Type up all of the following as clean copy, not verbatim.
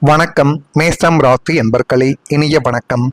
வணக்கம். மேஷம் ராசி என்பர்களே, இனிய வணக்கம்.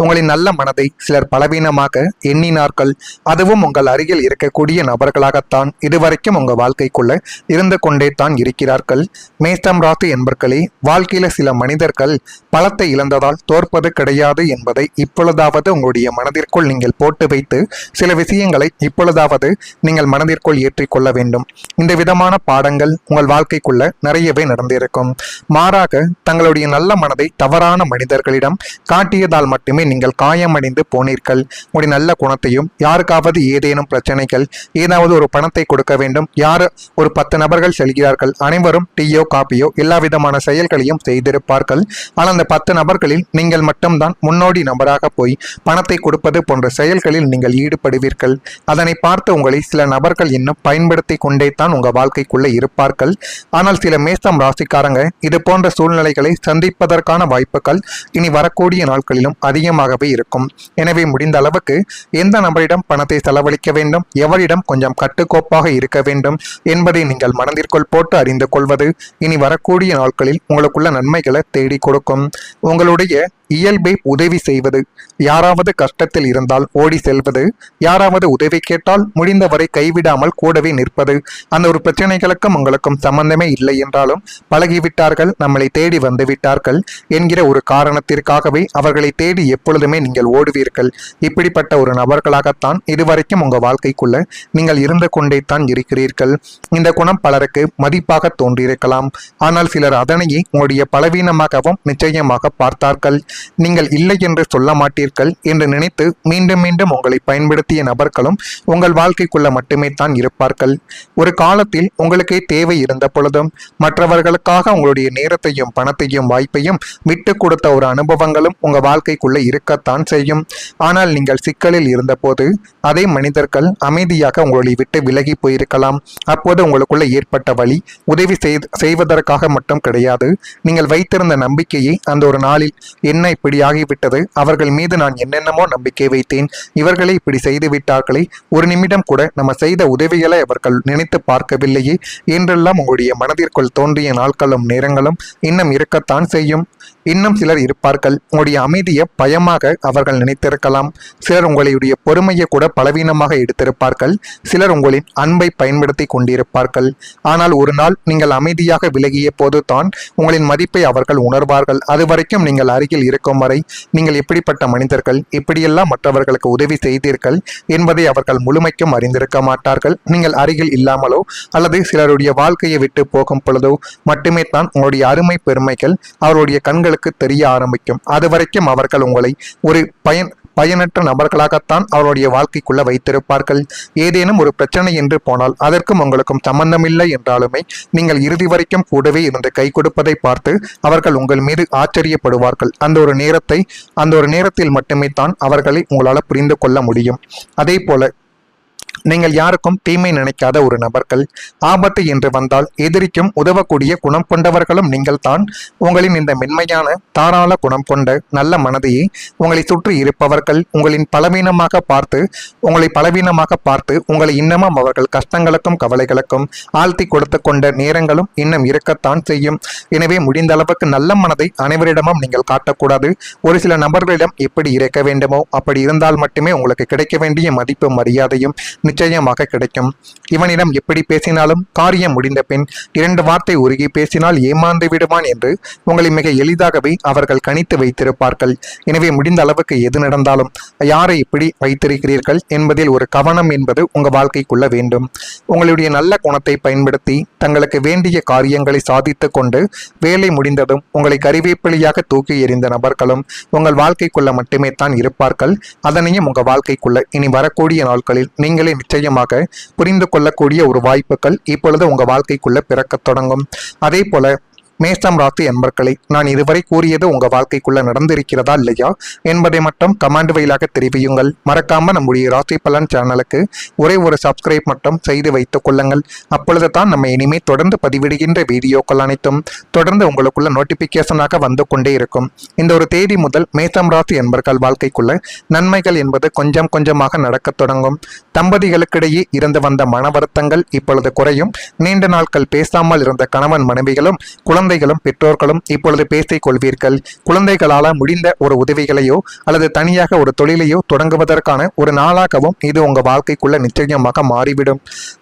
உங்களின் நல்ல மனதை சிலர் பலவீனமாக எண்ணினார்கள். அதுவும் உங்கள் அருகில் இருக்கக்கூடிய நபர்களாகத்தான் இதுவரைக்கும் உங்கள் வாழ்க்கைக்குள்ள இருந்து கொண்டே தான் இருக்கிறார்கள். மேஷம் ராசி என்பர்களே, வாழ்க்கையில சில மனிதர்கள் பலத்தை இழந்ததால் தோற்பது கிடையாது என்பதை இப்பொழுதாவது உங்களுடைய மனதிற்குள் நீங்கள் போட்டு வைத்து சில விஷயங்களை இப்பொழுதாவது நீங்கள் மனதிற்குள் ஏற்றிக்கொள்ள வேண்டும். இந்த விதமான பாடங்கள் உங்கள் வாழ்க்கைக்குள்ள நிறையவே நடந்திருக்கும். மாறாக தங்களுடைய நல்ல மனதை தவறான மனிதர்களிடம் காட்டியதால் மட்டுமே நீங்கள் காயமடைந்து போனீர்கள். உங்களுடைய நல்ல குணத்தையும், யாருக்காவது ஏதேனும் பிரச்சனைகள், ஏதாவது ஒரு பணத்தை கொடுக்க வேண்டும், யார் ஒரு 10 நபர்கள் செல்கிறார்கள், அனைவரும் டீயோ காப்பியோ எல்லா விதமான செயல்களையும் செய்திருப்பார்கள். ஆனால் அந்த 10 நபர்களில் நீங்கள் மட்டும்தான் முன்னோடி நபராக போய் பணத்தை கொடுப்பது போன்ற செயல்களில் நீங்கள் ஈடுபடுவீர்கள். அதனை பார்த்து உங்களை சில நபர்கள் இன்னும் பயன்படுத்தி கொண்டே தான் உங்கள் வாழ்க்கைக்குள்ளே இருப்பார்கள். ஆனால் சில மேஷம் ராசிக்காரங்க இது போன்ற சூழ்நிலைகளை சந்திப்பதற்கான வாய்ப்புகள் இனி வரக்கூடிய நாட்களிலும் அதிகமாகவே இருக்கும். எனவே முடிந்த அளவுக்கு எந்த நபரிடம் பணத்தை செலவழிக்க வேண்டும், எவரிடம் கொஞ்சம் கட்டுக்கோப்பாக இருக்க வேண்டும் என்பதை நீங்கள் மனதிற்குள் போட்டு அறிந்து கொள்வது இனி வரக்கூடிய நாட்களில் உங்களுக்குள்ள நன்மைகளை தேடி கொடுக்கும். உங்களுடைய இயல்பை உதவி செய்வது, யாராவது கஷ்டத்தில் இருந்தால் ஓடி செல்வது, யாராவது உதவி கேட்டால் முடிந்தவரை கைவிடாமல் கூடவே நிற்பது. அந்த ஒரு பிரச்சனைகளுக்கும் உங்களுக்கும் சம்பந்தமே இல்லை என்றாலும் பழகிவிட்டார்கள், நம்மளை தேடி வந்து விட்டார்கள் என்கிற ஒரு காரணத்திற்காகவே அவர்களை தேடி எப்பொழுதுமே நீங்கள் ஓடுவீர்கள். இப்படிப்பட்ட ஒரு நபர்களாகத்தான் இதுவரைக்கும் உங்கள் வாழ்க்கைக்குள்ள நீங்கள் இருந்து கொண்டே தான் இருக்கிறீர்கள். இந்த குணம் பலருக்கு மதிப்பாக தோன்றியிருக்கலாம். ஆனால் சிலர் அதனையே உங்களுடைய பலவீனமாகவும் நிச்சயமாக பார்த்தார்கள். நீங்கள் இல்லை என்று சொல்ல மாட்டீர்கள் என்று நினைத்து மீண்டும் மீண்டும் உங்களை பயன்படுத்திய நபர்களும் உங்கள் வாழ்க்கைக்குள்ள மட்டுமே தான் இருப்பார்கள். ஒரு காலத்தில் உங்களுக்கே தேவை இருந்த பொழுதும் மற்றவர்களுக்காக உங்களுடைய நேரத்தையும் பணத்தையும் வாய்ப்பையும் விட்டு கொடுத்த ஒரு அனுபவங்களும் உங்க வாழ்க்கைக்குள்ள இருக்கத்தான் செய்யும். ஆனால் நீங்கள் சிக்கலில் இருந்தபோது அதே மனிதர்கள் அமைதியாக உங்களை விட்டு விலகி போயிருக்கலாம். அப்போது உங்களுக்குள்ள ஏற்பட்ட வழி உதவி செய்வதற்காக மட்டும் கிடையாது. நீங்கள் வைத்திருந்த நம்பிக்கையை அந்த ஒரு நாளில் என்ன இப்படி ஆகிவிட்டது, அவர்கள் மீது நான் என்னென்னமோ நம்பிக்கை வைத்தேன், இவர்களை இப்படி செய்து விட்டார்களே, ஒரு நிமிடம் கூட நம்ம செய்த உதவிகளை அவர்கள் நினைத்து பார்க்கவில்லையே என்றெல்லாம் உங்களுடைய மனதிற்குள் தோன்றிய நாட்களும் நேரங்களும் இன்னும் இருக்கத்தான் செய்யும். இன்னும் சிலர் இருப்பார்கள், உங்களுடைய அமைதியை பயமாக அவர்கள் நினைத்திருக்கலாம். சிலர் உங்களுடைய பொறுமையை கூட பலவீனமாக எடுத்திருப்பார்கள். சிலர் உங்களின் அன்பை பயன்படுத்தி கொண்டிருப்பார்கள். ஆனால் ஒரு நாள் நீங்கள் அமைதியாக விலகிய போது தான் உங்களின் மதிப்பை அவர்கள் உணர்வார்கள். அதுவரைக்கும் நீங்கள் அருகில் இருக்கும் வரை நீங்கள் எப்படிப்பட்ட மனிதர்கள், எப்படியெல்லாம் மற்றவர்களுக்கு உதவி செய்தீர்கள் என்பதை அவர்கள் முழுமைக்கும் அறிந்திருக்க மாட்டார்கள். நீங்கள் அருகில் இல்லாமலோ அல்லது சிலருடைய வாழ்க்கையை விட்டு போகும் பொழுதோ மட்டுமே தான் உங்களுடைய அருமை பெருமைகள் அவருடைய கண்களுக்கு தெரிய ஆரம்பிக்கும். அது வரைக்கும் அவர்கள் உங்களை ஒரு பயனற்ற நபர்களாகத்தான் அவருடைய வாழ்க்கைக்குள்ள வைத்திருப்பார்கள். ஏதேனும் ஒரு பிரச்சனை என்று போனால் அதற்கும் உங்களுக்கும் சம்பந்தமில்லை என்றாலுமே நீங்கள் இறுதி வரைக்கும் கூடவே இருந்து கை கொடுப்பதை பார்த்து அவர்கள் உங்கள் மீது ஆச்சரியப்படுவார்கள். அந்த ஒரு நேரத்தில் மட்டுமே தான் அவர்களை உங்களால் புரிந்து கொள்ள முடியும். அதே போல நீங்கள் யாருக்கும் தீமை நினைக்காத ஒரு நபர்கள். ஆபத்து என்று வந்தால் எதிரிக்கும் உதவக்கூடிய குணம் கொண்டவர்களும் நீங்கள் தான். உங்களின் இந்த மென்மையான தாராள குணம் கொண்ட நல்ல மனதையே உங்களை சுற்றி இருப்பவர்கள் உங்களை பலவீனமாக பார்த்து உங்களை இன்னமும் அவர்கள் கஷ்டங்களுக்கும் கவலைகளுக்கும் ஆழ்த்தி கொடுத்து கொண்ட நேரங்களும் இன்னும் இருக்கத்தான் செய்யும். எனவே முடிந்த அளவுக்கு நல்ல மனதை அனைவரிடமும் நீங்கள் காட்டக்கூடாது. ஒரு சில நபர்களிடம் எப்படி இருக்க வேண்டுமோ அப்படி இருந்தால் மட்டுமே உங்களுக்கு கிடைக்க வேண்டிய மதிப்பு மரியாதையும் நிச்சயமாக கிடைக்கும். இவனிடம் எப்படி பேசினாலும் காரியம் முடிந்த பின் 2 வார்த்தை உருகி பேசினால் ஏமாந்து விடுவான் என்று உங்களை மிக எளிதாகவே அவர்கள் கணித்து வைத்திருப்பார்கள். எனவே முடிந்த அளவுக்கு எது நடந்தாலும் யாரை எப்படி வைத்திருக்கிறீர்கள் என்பதில் ஒரு கவனம் என்பது உங்க வாழ்க்கைக்குள்ள வேண்டும். உங்களுடைய நல்ல குணத்தை பயன்படுத்தி தங்களுக்கு வேண்டிய காரியங்களை சாதித்து கொண்டு வேலை முடிந்ததும் உங்களை கறிவேப்பிலையாக தூக்கி எறிந்த நபர்களும் உங்கள் வாழ்க்கைக்குள்ள மட்டுமே தான் இருப்பார்கள். அதனையும் உங்க வாழ்க்கைக்குள்ள இனி வரக்கூடிய நாட்களில் நீங்களே நிச்சயமாக புரிந்து கொள்ளக்கூடிய ஒரு வாய்ப்புகள் இப்பொழுது உங்க வாழ்க்கைக்குள்ள பிறக்கத் தொடங்கும். அதே போல மேஷம் ராசி என்பர்களை, நான் இதுவரை கூறியது உங்க வாழ்க்கைக்குள்ள நடந்திருக்கிறதா இல்லையா என்பதை மட்டும் கமெண்ட் வழியாக தெரிவியுங்கள். மறக்காம நம்முடைய ராசி பலன் சேனலுக்கு ஒரே ஒரு சப்ஸ்கிரைப் மட்டும் செய்து வைத்துக் கொள்ளுங்கள். அப்பொழுது தான் நம்ம இனிமே தொடர்ந்து பதிவிடுகின்ற வீடியோக்கள் அனைத்தும் தொடர்ந்து உங்களுக்குள்ள நோட்டிபிகேஷனாக வந்து கொண்டே இருக்கும். இந்த ஒரு தேதி முதல் மேஷம் ராசி என்பர்கள் வாழ்க்கைக்குள்ள நன்மைகள் என்பது கொஞ்சம் கொஞ்சமாக நடக்க தொடங்கும். தம்பதிகளுக்கிடையே இருந்து வந்த மன வருத்தங்கள் இப்பொழுது குறையும். நீண்ட நாட்கள் பேசாமல் இருந்த கணவன் மனைவிகளும் குழந்தை குழந்தைகளும் பெற்றோர்களும் இப்பொழுது பேசிக் கொள்வீர்கள். குழந்தைகளால முடிந்த ஒரு உதவிகளையோ அல்லது தனியாக ஒரு தொழிலையோ தொடங்குவதற்கான ஒரு நாளாகவும் இது உங்க வாழ்க்கைக்குள்ள நிச்சயமாக மாறிவிடும்.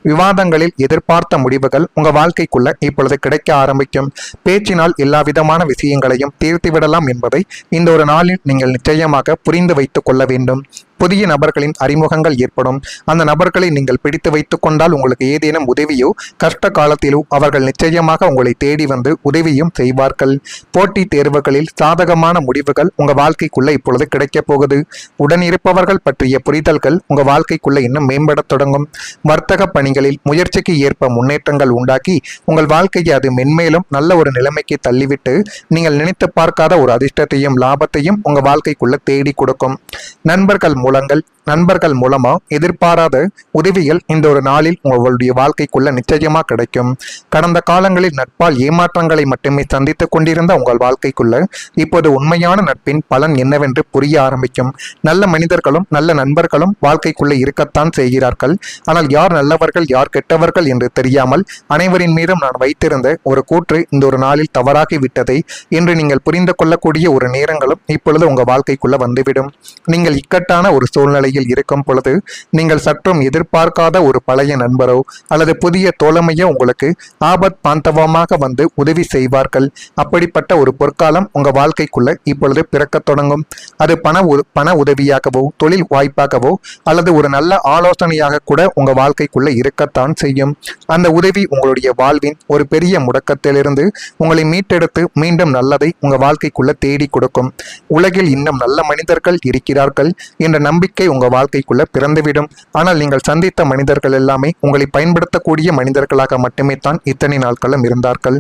விவாதங்களில் எதிர்பார்த்த முடிவுகள் உங்க வாழ்க்கைக்குள்ள இப்பொழுது கிடைக்க ஆரம்பிக்கும். பேச்சினால் எல்லா விதமான விஷயங்களையும் தீர்த்துவிடலாம் என்பதை இந்த ஒரு நாளில் நீங்கள் நிச்சயமாக புரிந்து வைத்துக் கொள்ள வேண்டும். புதிய நபர்களின் அறிமுகங்கள் ஏற்படும். அந்த நபர்களை நீங்கள் பிடித்து வைத்துக் கொண்டால் உங்களுக்கு ஏதேனும் உதவியோ கஷ்ட காலத்திலோ அவர்கள் நிச்சயமாக உங்களை தேடி வந்து உதவியும் செய்வார்கள். போட்டித் தேர்வுகளில் சாதகமான முடிவுகள் உங்க வாழ்க்கைக்குள்ள இப்பொழுது கிடைக்கப் போகுது. உடனிருப்பவர்கள் பற்றிய புரிதல்கள் உங்க வாழ்க்கைக்குள்ள இன்னும் மேம்படத் தொடங்கும். வர்த்தக பணிகளில் முயற்சிக்கு ஏற்ப முன்னேற்றங்கள் உண்டாக்கி உங்கள் வாழ்க்கையை அது மென்மேலும் நல்ல ஒரு நிலைமைக்கு தள்ளிவிட்டு நீங்கள் நினைத்து பார்க்காத ஒரு அதிர்ஷ்டத்தையும் லாபத்தையும் உங்க வாழ்க்கைக்குள்ள தேடி கொடுக்கும். நண்பர்கள் மூலமா எதிர்பாராத உதவிகள் இந்த ஒரு நாளில் உங்களுடைய வாழ்க்கைக்குள்ள நிச்சயமா கிடைக்கும். கடந்த காலங்களில் நட்பால் ஏமாற்றங்களை மட்டுமே சந்தித்துக் கொண்டிருந்த உங்கள் வாழ்க்கைக்குள்ள இப்போது உண்மையான நட்பின் பலன் என்னவென்று புரிய ஆரம்பிக்கும். நல்ல மனிதர்களும் நல்ல நண்பர்களும் வாழ்க்கைக்குள்ள இருக்கத்தான் செய்கிறார்கள். ஆனால் யார் நல்லவர்கள் யார் கெட்டவர்கள் என்று தெரியாமல் அனைவரின் மீதும் நான் வைத்திருந்த ஒரு கூற்று இந்த ஒரு நாளில் தவறாகி விட்டதை என்று நீங்கள் புரிந்து கொள்ளக்கூடிய ஒரு நேரங்களும் இப்பொழுது உங்க வாழ்க்கைக்குள்ள வந்துவிடும். நீங்கள் இக்கட்டான ஒரு சூழ்நிலையில் இருக்கும் பொழுது நீங்கள் சற்றும் எதிர்பார்க்காத ஒரு பழைய நண்பரோ அல்லது புதிய தோழமையோ உங்களுக்கு ஆபத் பாந்தவமாக வந்து உதவி செய்வார்கள். அப்படிப்பட்ட ஒரு பொற்காலம் உங்க வாழ்க்கைக்குள்ள இப்பொழுது பிறக்கத் தொடங்கும். அது பண உதவியாகவோ தொழில் வாய்ப்பாகவோ அல்லது ஒரு நல்ல ஆலோசனையாக கூட உங்க வாழ்க்கைக்குள்ள இருக்கத்தான் செய்யும். அந்த உதவி உங்களுடைய வாழ்வின் ஒரு பெரிய முடக்கத்திலிருந்து உங்களை மீட்டெடுத்து மீண்டும் நல்லதை உங்க வாழ்க்கைக்குள்ள தேடி கொடுக்கும். உலகில் இன்னும் நல்ல மனிதர்கள் இருக்கிறார்கள் என்ற நம்பிக்கை உங்க வாழ்க்கைக்குள்ள பிறந்துவிடும். ஆனால் நீங்கள் சந்தித்த மனிதர்கள் எல்லாமே உங்களை பயன்படுத்தக்கூடிய மனிதர்களாக மட்டுமே தான் இத்தனை நாட்களும் இருந்தார்கள்.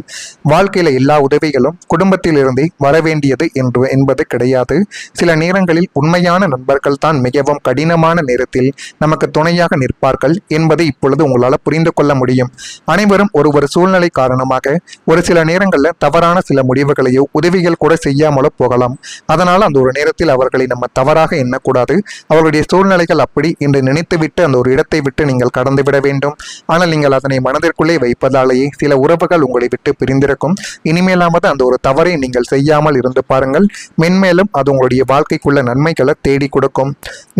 வாழ்க்கையில எல்லா உதவிகளும் குடும்பத்திலிருந்தே வரவேண்டியது என்பது கிடையாது. சில நேரங்களில் உண்மையான நண்பர்கள் தான் மிகவும் கடினமான நேரத்தில் நமக்கு துணையாக நிற்பார்கள் என்பதை இப்பொழுது உங்களால் புரிந்து கொள்ள முடியும். அனைவரும் ஒரு சூழ்நிலை காரணமாக ஒரு சில நேரங்களில் தவறான சில முடிவுகளையோ உதவிகள் கூட செய்யாமலோ போகலாம். அதனால் அந்த ஒரு நேரத்தில் அவர்களை நம்ம தவறாக எண்ணக்கூடாது. அவர்களுடைய சூழ்நிலைகள் அப்படி என்று நினைத்துவிட்டு அந்த ஒரு இடத்தை விட்டு நீங்கள் கடந்துவிட வேண்டும். ஆனால் நீங்கள் அதனை மனதிற்குள்ளே வைப்பதாலேயே சில உறவுகள் உங்களை விட்டு பிரிந்திருக்கும். இனிமேலாவது அந்த ஒரு தவறை நீங்கள் செய்யாமல் இருந்து பாருங்கள். மென்மேலும் அது உங்களுடைய வாழ்க்கைக்குள்ள நன்மைகளை தேடி கொடுக்கும்.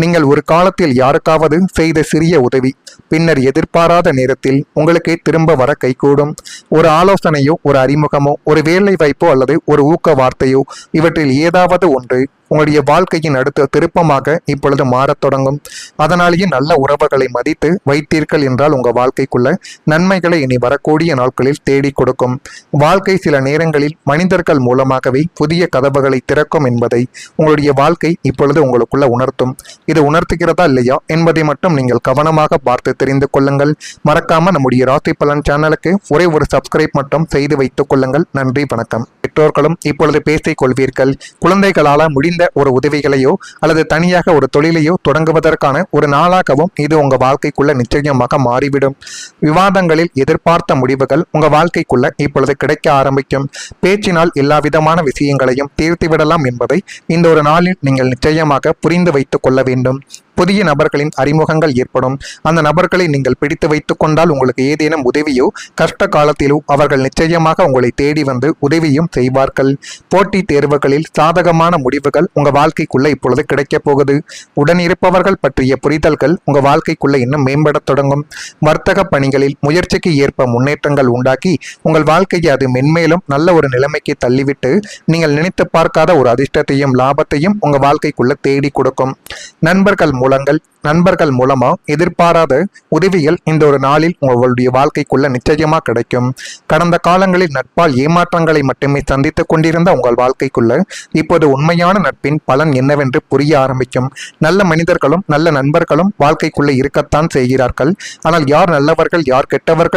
நீங்கள் ஒரு காலத்தில் யாருக்காவது செய்த சிறிய உதவி பின்னர் எதிர்பாராத நேரத்தில் உங்களுக்கே திரும்ப வர கைகூடும். ஒரு ஆலோசனையோ ஒரு அறிமுகமோ ஒரு வேலை வாய்ப்போ அல்லது ஒரு ஊக்க வார்த்தையோ இவற்றில் ஏதாவது ஒன்று உங்களுடைய வாழ்க்கையின் அடுத்த திருப்பமாக இப்பொழுது மாறத் தொடங்கும். அதனாலேயே நல்ல உறவுகளை மதித்து வைத்தீர்கள் என்றால் உங்க வாழ்க்கைக்குள்ள நன்மைகளை இனி வரக்கூடிய நாட்களில் தேடி கொடுக்கும். வாழ்க்கை சில நேரங்களில் மனிதர்கள் மூலமாகவே புதிய கதவுகளை திறக்கும் என்பதை உங்களுடைய வாழ்க்கை இப்பொழுது உங்களுக்குள்ள உணர்த்தும். இது உணர்த்துகிறதா இல்லையா என்பதை மட்டும் நீங்கள் கவனமாக பார்த்து தெரிந்து கொள்ளுங்கள். மறக்காம நம்முடைய ராசி பலன் சேனலுக்கு ஒரே ஒரு சப்ஸ்கிரைப் மட்டும் செய்து வைத்துக் கொள்ளுங்கள். நன்றி, வணக்கம். பெற்றோர்களும் இப்பொழுது பேசிக் கொள்வீர்கள். குழந்தைகளால முடிந்த ஒரு உதவிகளையோ அல்லது தனியாக ஒரு தொழிலையோ தொடங்குவதற்கான ஒரு நாளாகவும் இது உங்க வாழ்க்கைக்குள்ள நிச்சயமாக மாறிவிடும். விவாதங்களில் எதிர்பார்த்த முடிவுகள் உங்க வாழ்க்கைக்குள்ள இப்பொழுது கிடைக்க ஆரம்பிக்கும். பேச்சினால் எல்லா விதமான விஷயங்களையும் தீர்த்துவிடலாம் என்பதை இந்த ஒரு நாளில் நீங்கள் நிச்சயமாக புரிந்து வைத்துக் கொள்ள வேண்டும். புதிய நபர்களின் அறிமுகங்கள் ஏற்படும். அந்த நபர்களை நீங்கள் பிடித்து வைத்துக் கொண்டால் உங்களுக்கு ஏதேனும் உதவியோ கஷ்ட காலத்திலோ அவர்கள் நிச்சயமாக உங்களை தேடி வந்து உதவியும் செய்வார்கள். போட்டித் தேர்வுகளில் சாதகமான முடிவுகள் உங்க வாழ்க்கைக்குள்ள இப்பொழுது கிடைக்கப் போகுது. உடனிருப்பவர்கள் பற்றிய புரிதல்கள் உங்க வாழ்க்கைக்குள்ள இன்னும் மேம்படத் தொடங்கும். வர்த்தக பணிகளில் முயற்சிக்கு ஏற்ப முன்னேற்றங்கள் உண்டாக்கி உங்கள் வாழ்க்கையை அது மென்மேலும் நல்ல ஒரு நிலைமைக்கு தள்ளிவிட்டு நீங்கள் நினைத்து பார்க்காத ஒரு அதிர்ஷ்டத்தையும் லாபத்தையும் உங்க வாழ்க்கைக்குள்ள தேடி கொடுக்கும். நண்பர்கள் மூலமா எதிர்பாராத உதவிகள் இந்த ஒரு நாளில் உங்களுடைய வாழ்க்கைக்குள்ள நிச்சயமா கிடைக்கும். கடந்த காலங்களில் நட்பால் ஏமாற்றங்களை மட்டுமே சந்தித்துக் கொண்டிருந்த உங்கள் வாழ்க்கைக்குள்ள இப்போது உண்மையான நட்பின் பலன் என்னவென்று புரிய ஆரம்பிக்கும். நல்ல மனிதர்களும் நல்ல நண்பர்களும் வாழ்க்கைக்குள்ள இருக்கத்தான் செய்கிறார்கள். ஆனால் யார் நல்லவர்கள் யார் கெட்டவர்கள்